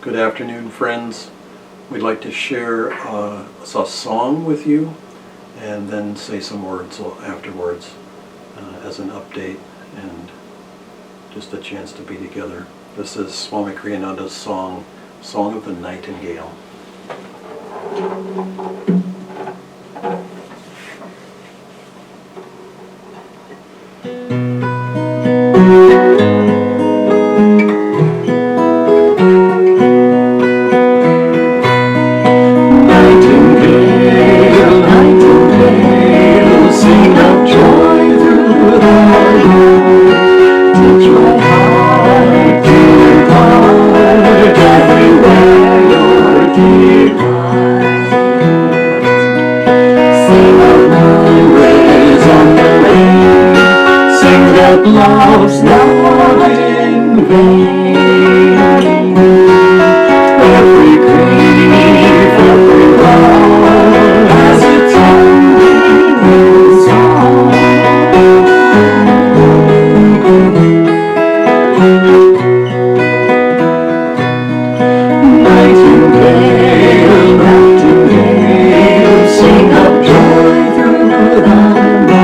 Good afternoon, friends. We'd like to share a song with you and then say some words afterwards as an update and just a chance to be together. This is Swami Kriyananda's song, Song of the Nightingale. Love's not in vain. Every grief, every love has its own meaning song. Nightingale, nightingale, sing of joy through the night.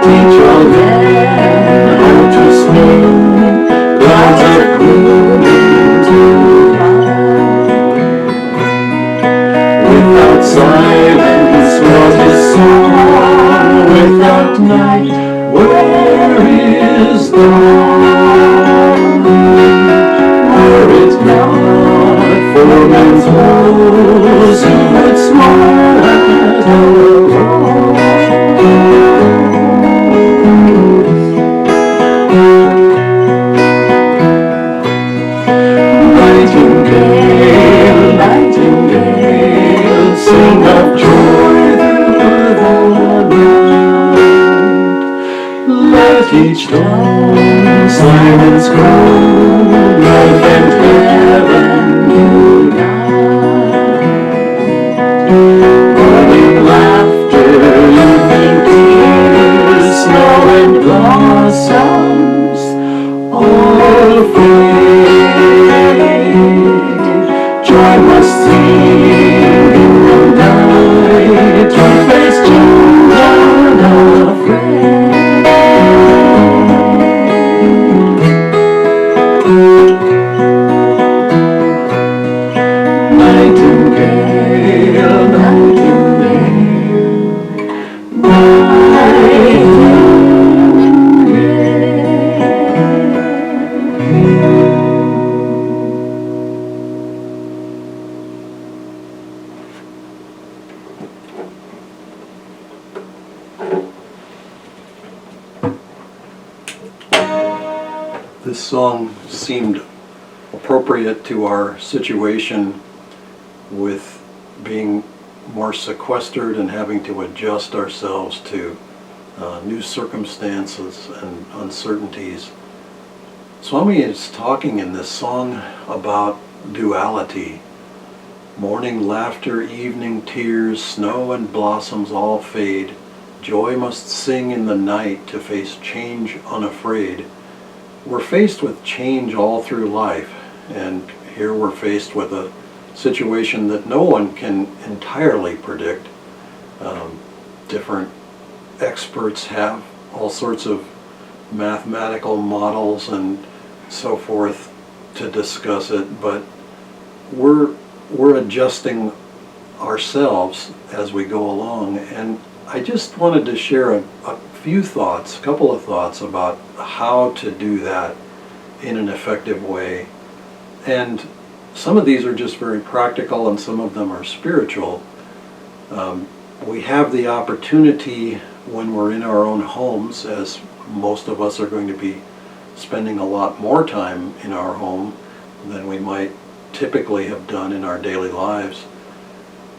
Teach all men how to spin, clouds are blooming tonight. Without silence, what is song? Without night, where is dawn? Were it not for man's woes, he would smile at our wrongs. Nightingale, nightingale, sing of joy through the night. Let each dawn silence grow, life and heaven unite. Morning laughter, evening tears, snow and blossoms, all fade. Joy must sing in the night, to face children unafraid. Nightingale, nightingale, nightingale. This song seemed appropriate to our situation with being more sequestered and having to adjust ourselves to new circumstances and uncertainties. Swami is talking in this song about duality. Morning laughter, evening tears, snow and blossoms all fade. Joy must sing in the night to face change unafraid. We're faced with change all through life, and here we're faced with a situation that no one can entirely predict. Different experts have all sorts of mathematical models and so forth to discuss it, but we're adjusting ourselves as we go along. And I just wanted to share a couple of thoughts about how to do that in an effective way. And some of these are just very practical and some of them are spiritual. We have the opportunity when we're in our own homes, as most of us are going to be spending a lot more time in our home than we might typically have done in our daily lives.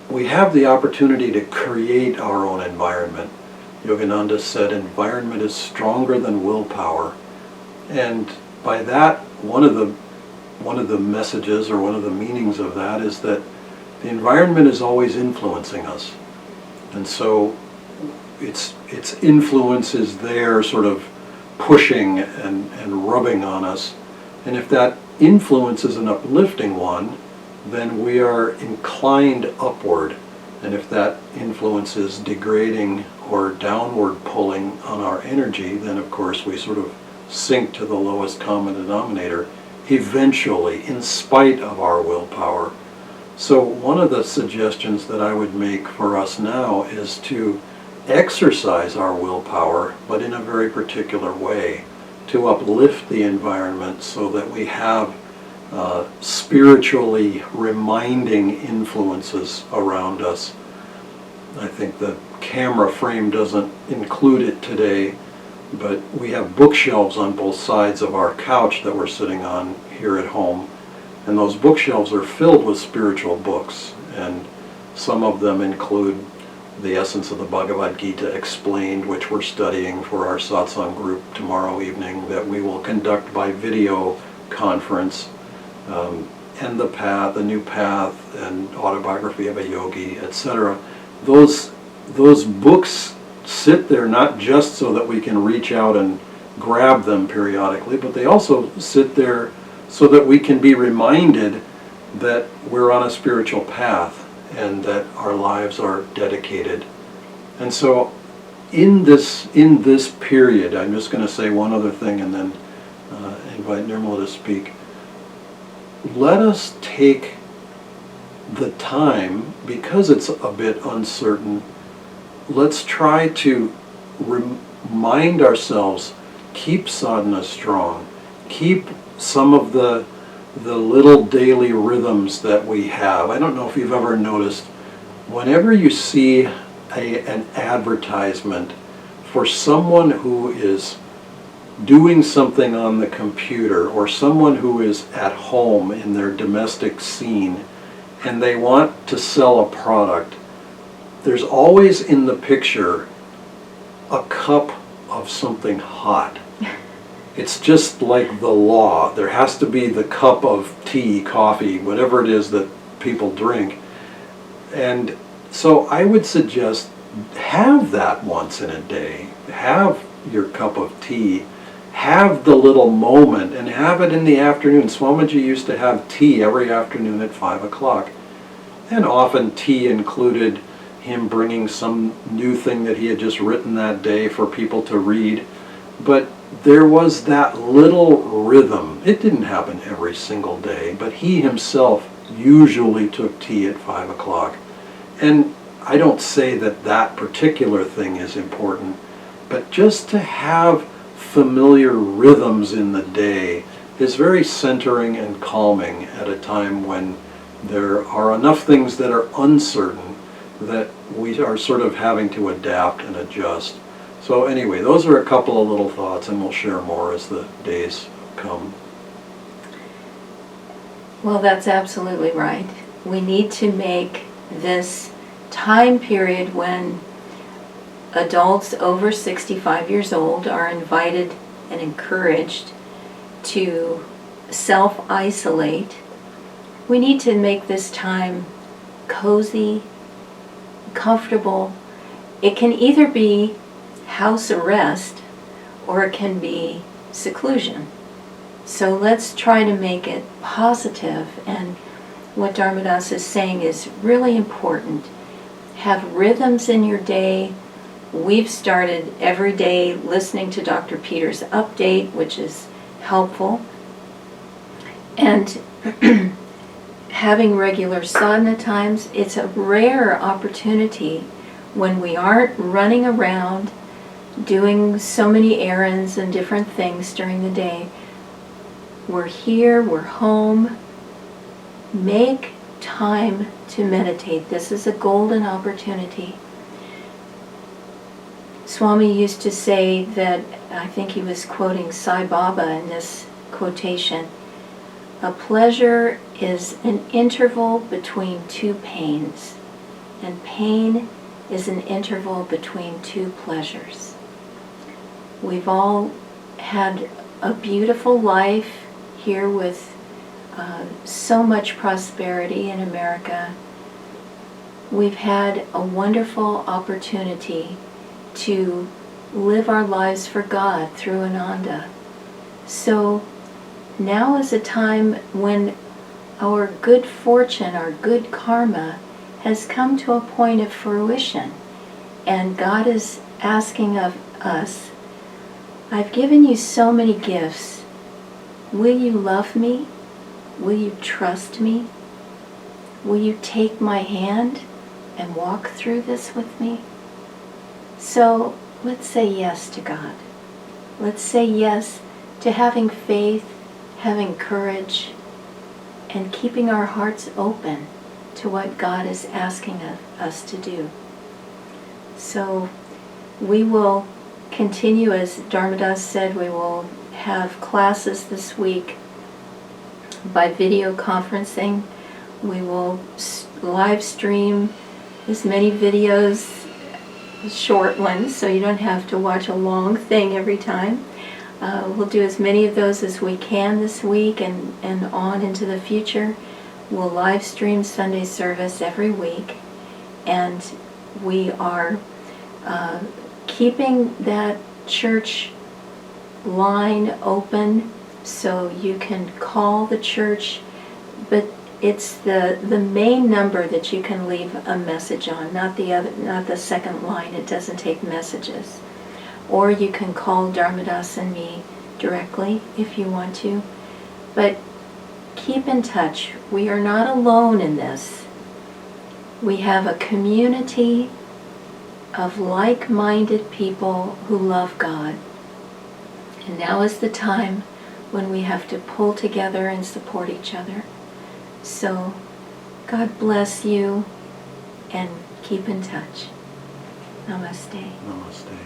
We have the opportunity to create our own environment. Yogananda said, environment is stronger than willpower. And by that, one of the messages or one of the meanings of that is that the environment is always influencing us. And so its influence is there sort of pushing and rubbing on us. And if that influence is an uplifting one, then we are inclined upward. And if that influence is degrading or downward pulling on our energy, then of course we sort of sink to the lowest common denominator, eventually, in spite of our willpower. So one of the suggestions that I would make for us now is to exercise our willpower, but in a very particular way, to uplift the environment so that we have spiritually reminding influences around us. I think the camera frame doesn't include it today, but we have bookshelves on both sides of our couch that we're sitting on here at home, and those bookshelves are filled with spiritual books, and some of them include The Essence of the Bhagavad Gita Explained, which we're studying for our satsang group tomorrow evening that we will conduct by video conference, and The Path, The New Path, and Autobiography of a Yogi, etc. Those books sit there not just so that we can reach out and grab them periodically, but they also sit there so that we can be reminded that we're on a spiritual path and that our lives are dedicated. And so in this period, I'm just going to say one other thing and then invite Nirmala to speak. Let us take the time, because it's a bit uncertain, let's try to remind ourselves, keep sadhana strong, keep some of the little daily rhythms that we have. I don't know if you've ever noticed, whenever you see an advertisement for someone who is doing something on the computer or someone who is at home in their domestic scene and they want to sell a product, there's always in the picture a cup of something hot. It's just like the law. There has to be the cup of tea, coffee, whatever it is that people drink. And so I would suggest have that once in a day. Have your cup of tea. Have the little moment and have it in the afternoon. Swamiji used to have tea every afternoon at 5 o'clock. And often tea included him bringing some new thing that he had just written that day for people to read. But there was that little rhythm. It didn't happen every single day, but he himself usually took tea at 5 o'clock. And I don't say that that particular thing is important, but just to have familiar rhythms in the day is very centering and calming at a time when there are enough things that are uncertain that we are sort of having to adapt and adjust. So anyway, those are a couple of little thoughts, and we'll share more as the days come. Well, that's absolutely right. We need to make this time period when adults over 65 years old are invited and encouraged to self-isolate. We need to make this time cozy, comfortable. It can either be house arrest or it can be seclusion. So let's try to make it positive, and what Dharmadas is saying is really important. Have rhythms in your day. We've started every day listening to Dr. Peter's update, which is helpful. And having regular sadhana times, it's a rare opportunity when we aren't running around doing so many errands and different things during the day. We're here, we're home. Make time to meditate. This is a golden opportunity. Swami used to say that, I think he was quoting Sai Baba in this quotation, a pleasure is an interval between two pains, and pain is an interval between two pleasures. We've all had a beautiful life here with so much prosperity in America. We've had a wonderful opportunity to live our lives for God through Ananda. So now is a time when our good fortune, our good karma, has come to a point of fruition. And God is asking of us, I've given you so many gifts. Will you love me? Will you trust me? Will you take my hand and walk through this with me? So let's say yes to God. Let's say yes to having faith, having courage, and keeping our hearts open to what God is asking of us to do. So we will continue, as Dharmadas said, we will have classes this week by video conferencing. We will live stream as many videos, short ones, so you don't have to watch a long thing every time. We'll do as many of those as we can this week and on into the future. We'll live stream Sunday service every week, and we are keeping that church line open so you can call the church, but it's the main number that you can leave a message on, not the second line. It doesn't take messages. Or you can call Dharmadas and me directly if you want to. But keep in touch. We are not alone in this. We have a community of like-minded people who love God. And now is the time when we have to pull together and support each other. So God bless you and keep in touch. Namaste. Namaste.